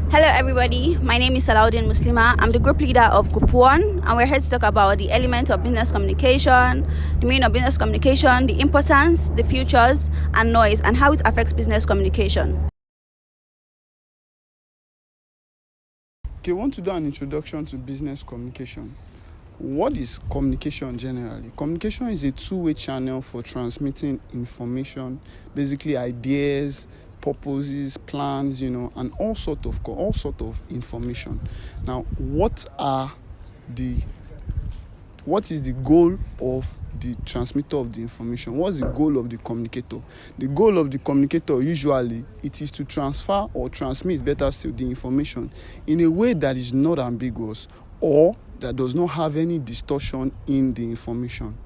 Hello everybody, my name is Salahudeen Muslimah. I'm the group leader of Group 1 and we're here to talk about the elements of business communication, the meaning of business communication, the importance, the futures and noise and how it affects business communication. Okay, I want to do an introduction to business communication. What is communication generally? Communication is a two-way channel for transmitting information, basically ideas, purposes, plans, and all sort of information. Now, what is the goal of the transmitter of the information? What's the goal of the communicator? The goal of the communicator usually it is to transfer or transmit, better still, the information in a way that is not ambiguous or that does not have any distortion in the information.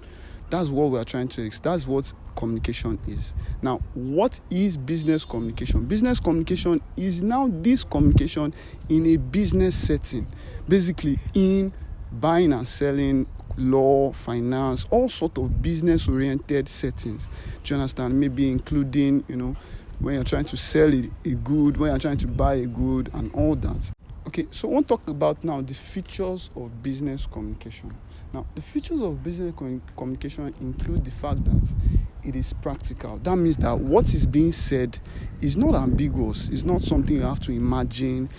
That's what we are trying to explain. That's what communication is. Now, what is business communication? Business communication is now this communication in a business setting, basically in buying and selling, law, finance, all sort of business-oriented settings. Do you understand? Maybe including, when you're trying to sell a good, when you're trying to buy a good, and all that. Okay, so I want to talk about now the features of business communication. Now, the features of business communication include the fact that it is practical. That means that what is being said is not ambiguous. It's not something you have to imagine,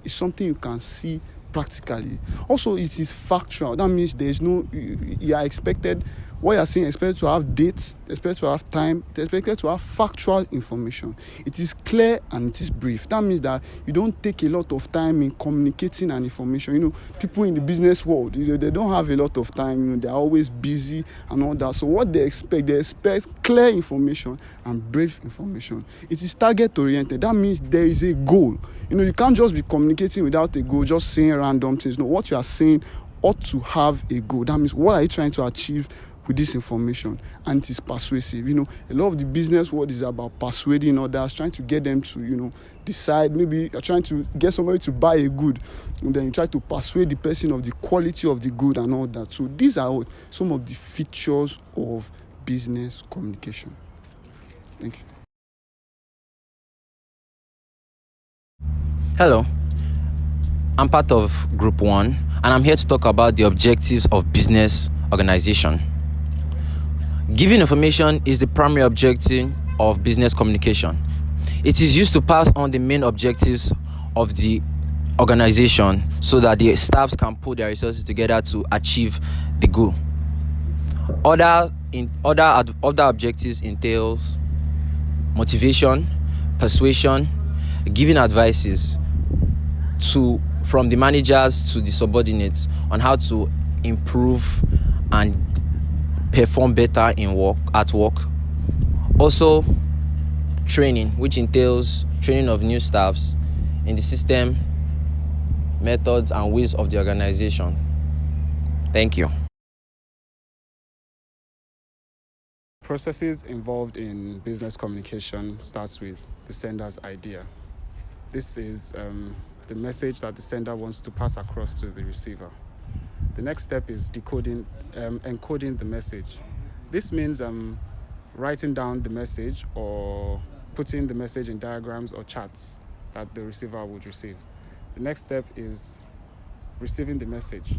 it's something you can see practically. Also, it is factual. That means there's no, you are expected, what you are saying, expected to have dates, expected to have time, expected to have factual information. It is clear and it is brief. That means that you don't take a lot of time in communicating an information. People in the business world, they don't have a lot of time. They're always busy and all that. So what they expect clear information and brief information. It is target oriented. That means there is a goal. You can't just be communicating without a goal, just saying random things. No, what you are saying ought to have a goal. That means what are you trying to achieve with this information? And it is persuasive. A lot of the business world is about persuading others, trying to get them to, decide. Maybe you're trying to get somebody to buy a good, and then you try to persuade the person of the quality of the good and all that. So these are some of the features of business communication. Thank you. Hello, I'm part of Group 1 and I'm here to talk about the objectives of business organization. Giving information is the primary objective of business communication. It is used to pass on the main objectives of the organization so that the staffs can put their resources together to achieve the goal. Other objectives entails motivation, persuasion, giving advices from the managers to the subordinates on how to improve and perform better at work. Also, training, which entails training of new staffs in the system, methods, and ways of the organization. Thank you. Processes involved in business communication starts with the sender's idea. This is the message that the sender wants to pass across to the receiver. The next step is encoding the message. This means writing down the message or putting the message in diagrams or charts that the receiver would receive. The next step is receiving the message.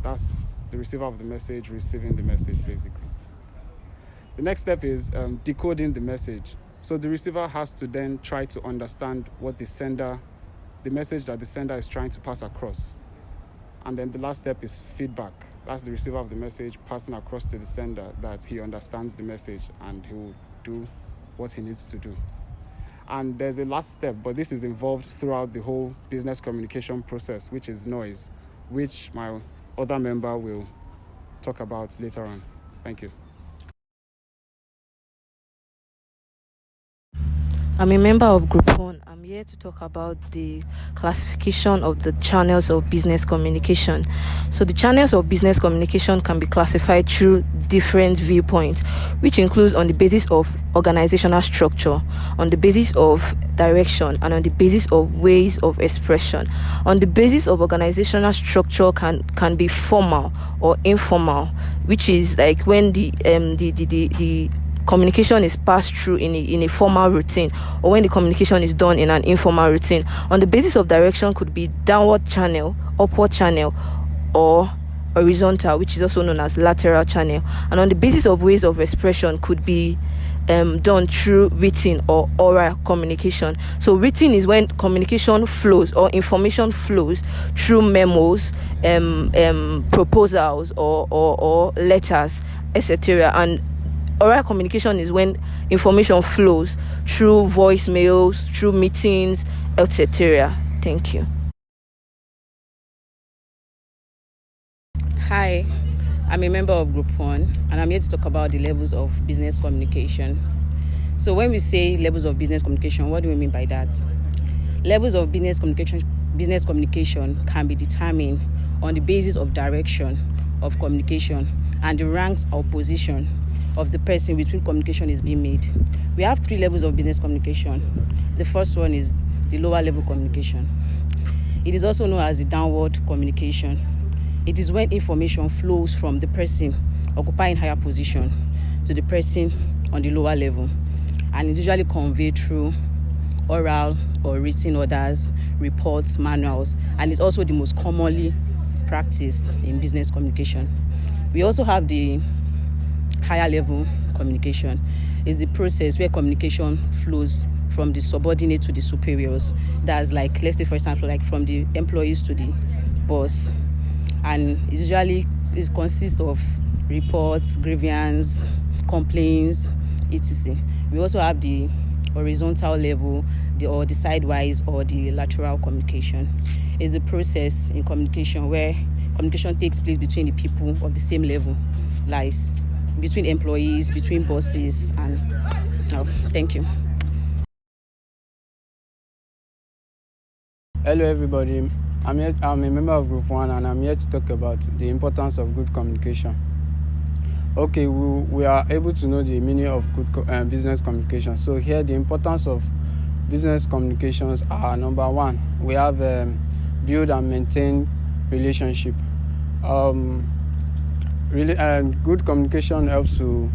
That's the receiver of the message receiving the message, basically. The next step is decoding the message. So the receiver has to then try to understand what the message that the sender is trying to pass across. And then the last step is feedback. That's the receiver of the message passing across to the sender that he understands the message and he will do what he needs to do. And there's a last step, but this is involved throughout the whole business communication process, which is noise, which my other member will talk about later on. Thank you. I'm a member of Group 1. I'm here to talk about the classification of the channels of business communication. So the channels of business communication can be classified through different viewpoints, which includes on the basis of organizational structure, on the basis of direction, and on the basis of ways of expression. On the basis of organizational structure can be formal or informal, which is like when the communication is passed through in a formal routine, or when the communication is done in an informal routine. On the basis of direction could be downward channel, upward channel, or horizontal, which is also known as lateral channel. And on the basis of ways of expression could be done through written or oral communication. So written is when communication flows or information flows through memos, proposals, or letters, etc. And oral communication is when information flows through voicemails, through meetings, etc. Thank you. Hi, I'm a member of Group 1 and I'm here to talk about the levels of business communication. So when we say levels of business communication, what do we mean by that? Levels of business communication can be determined on the basis of direction of communication and the ranks or position of the person with whom communication is being made. We have 3 levels of business communication. The first one is the lower level communication. It is also known as the downward communication. It is when information flows from the person occupying higher position to the person on the lower level, and it's usually conveyed through oral or written orders, reports, manuals, and it's also the most commonly practiced in business communication. We also have the higher level communication. It's the process where communication flows from the subordinate to the superiors. That's like, let's say for example, like from the employees to the boss. And it usually consists of reports, grievance, complaints, etc. We also have the horizontal level, or the sidewise or the lateral communication. It's the process in communication where communication takes place between the people of the same level, like between employees, between bosses, and thank you. Hello everybody, I'm a member of Group 1 and I'm here to talk about the importance of good communication. Okay, we are able to know the meaning of good business communication. So here the importance of business communications are: number 1, we have build and maintain relationship. Good communication helps to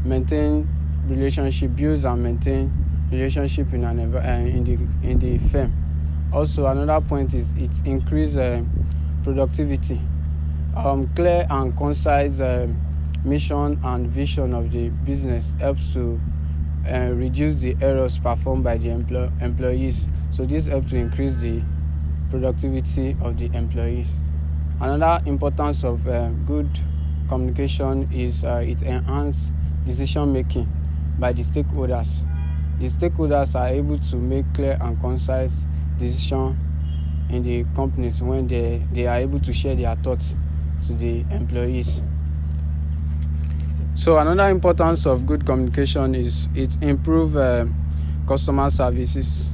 maintain relationship, builds and maintain relationship in the firm. Also, another point is it increases productivity. Clear and concise mission and vision of the business helps to reduce the errors performed by the employees. So this helps to increase the productivity of the employees. Another importance of good communication is it enhances decision making by the stakeholders. The stakeholders are able to make clear and concise decision in the companies when they are able to share their thoughts to the employees. So another importance of good communication is it improves customer services.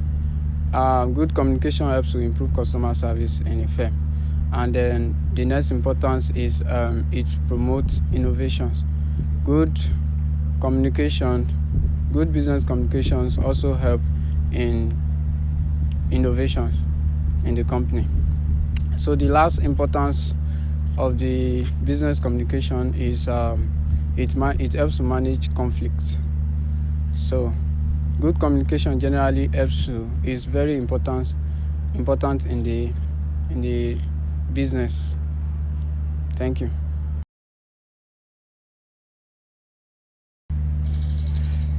Good communication helps to improve customer service in a firm. And then the next importance is it promotes innovations. Good communication, good business communications also help in innovations in the company. So the last importance of the business communication is it helps to manage conflicts. So good communication generally is very important in the business. Thank you.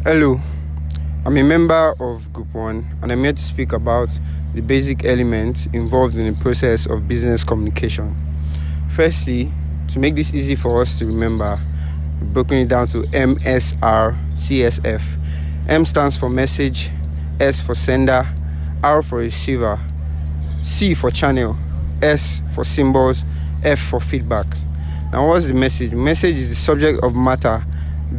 Hello, I'm a member of Group 1 and I'm here to speak about the basic elements involved in the process of business communication. Firstly, to make this easy for us to remember, we've broken it down to MSR, CSF. M stands for message, S for sender, R for receiver, C for channel, S for symbols, F for feedback. Now, what's the message? The message is the subject of matter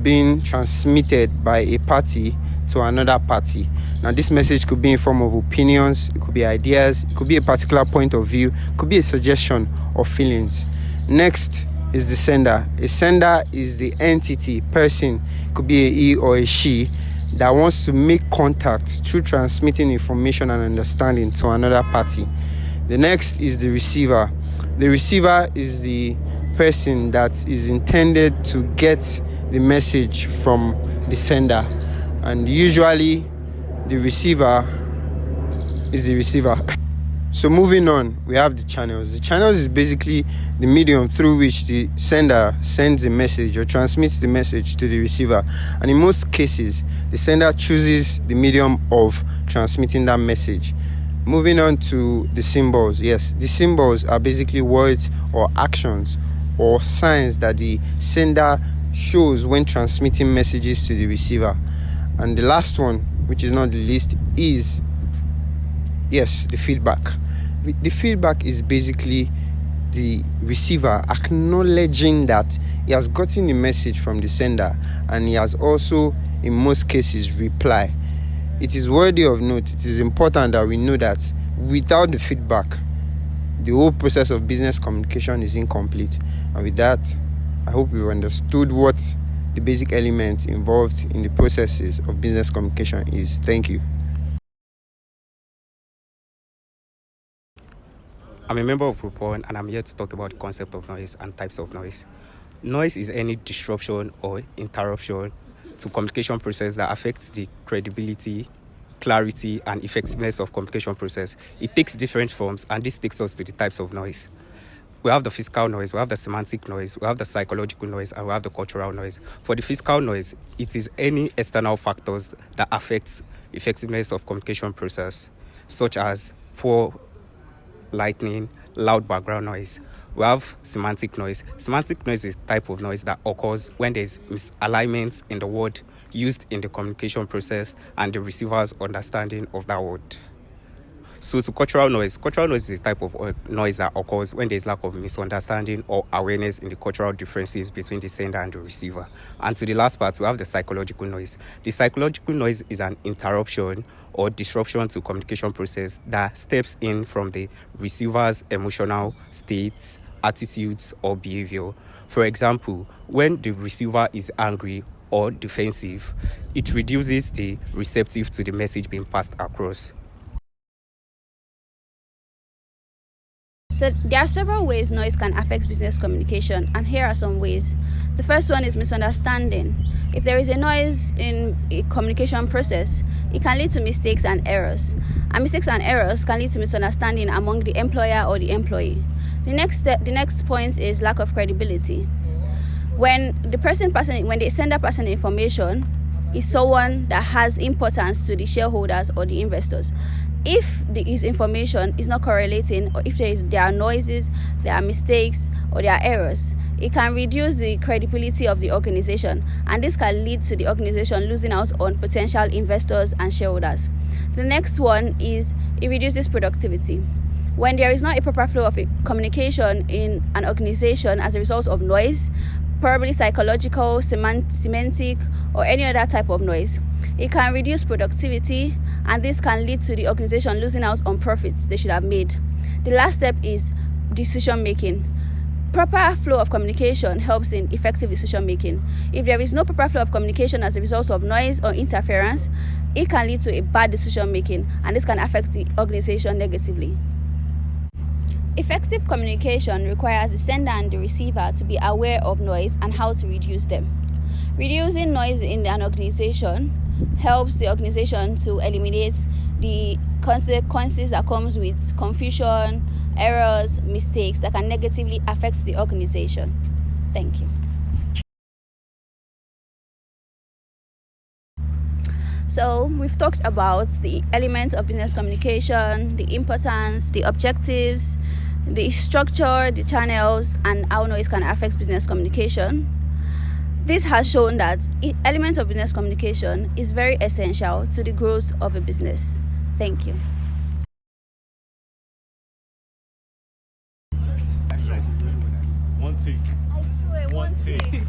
being transmitted by a party to another party. Now, this message could be in form of opinions, it could be ideas, it could be a particular point of view, it could be a suggestion or feelings. Next is the sender. A sender is the entity, person, it could be a he or a she, that wants to make contact through transmitting information and understanding to another party. The next is the receiver. The receiver is the person that is intended to get the message from the sender, and usually the receiver is the receiver. So moving on, we have the channels. The channels is basically the medium through which the sender sends a message or transmits the message to the receiver. And in most cases, the sender chooses the medium of transmitting that message. Moving on to the symbols. Yes, the symbols are basically words or actions or signs that the sender shows when transmitting messages to the receiver. And the last one, which is not the least, is the feedback. The feedback is basically the receiver acknowledging that he has gotten the message from the sender, and he has also, in most cases, reply. It is worthy of note. It is important that we know that without the feedback, the whole process of business communication is incomplete. And with that, I hope you've understood what the basic elements involved in the processes of business communication is. Thank you. I'm a member of Group 1 and I'm here to talk about the concept of noise and types of noise. Noise is any disruption or interruption to communication process that affects the credibility, clarity, and effectiveness of communication process. It takes different forms, and this takes us to the types of noise. We have the physical noise, we have the semantic noise, we have the psychological noise, and we have the cultural noise. For the physical noise, it is any external factors that affect effectiveness of communication process, such as poor lighting, loud background noise. We have semantic noise. Semantic noise is a type of noise that occurs when there's misalignment in the word used in the communication process and the receiver's understanding of that word. So to cultural noise is a type of noise that occurs when there's lack of misunderstanding or awareness in the cultural differences between the sender and the receiver. And to the last part, we have the psychological noise. The psychological noise is an interruption or disruption to communication process that steps in from the receiver's emotional states, attitudes, or behavior. For example, when the receiver is angry or defensive, it reduces the receptive to the message being passed across. So there are several ways noise can affect business communication, and here are some ways. The first one is misunderstanding. If there is a noise in a communication process, it can lead to mistakes and errors. And mistakes and errors can lead to misunderstanding among the employer or the employee. The next point is lack of credibility. When the sender passing information is someone that has importance to the shareholders or the investors, if his information is not correlating, or if there are noises, there are mistakes, or there are errors, it can reduce the credibility of the organization, and this can lead to the organization losing out on potential investors and shareholders. The next one is it reduces productivity. When there is not a proper flow of communication in an organization as a result of noise, probably psychological, semantic, or any other type of noise, it can reduce productivity, and this can lead to the organization losing out on profits they should have made. The last step is decision making. Proper flow of communication helps in effective decision making. If there is no proper flow of communication as a result of noise or interference, it can lead to a bad decision making, and this can affect the organization negatively. Effective communication requires the sender and the receiver to be aware of noise and how to reduce them. Reducing noise in an organization helps the organization to eliminate the consequences that comes with confusion, errors, mistakes that can negatively affect the organization. Thank you. So we've talked about the elements of business communication, the importance, the objectives, the structure, the channels, and how noise can affect business communication. This has shown that elements of business communication is very essential to the growth of a business. Thank you. One take. I swear, one take.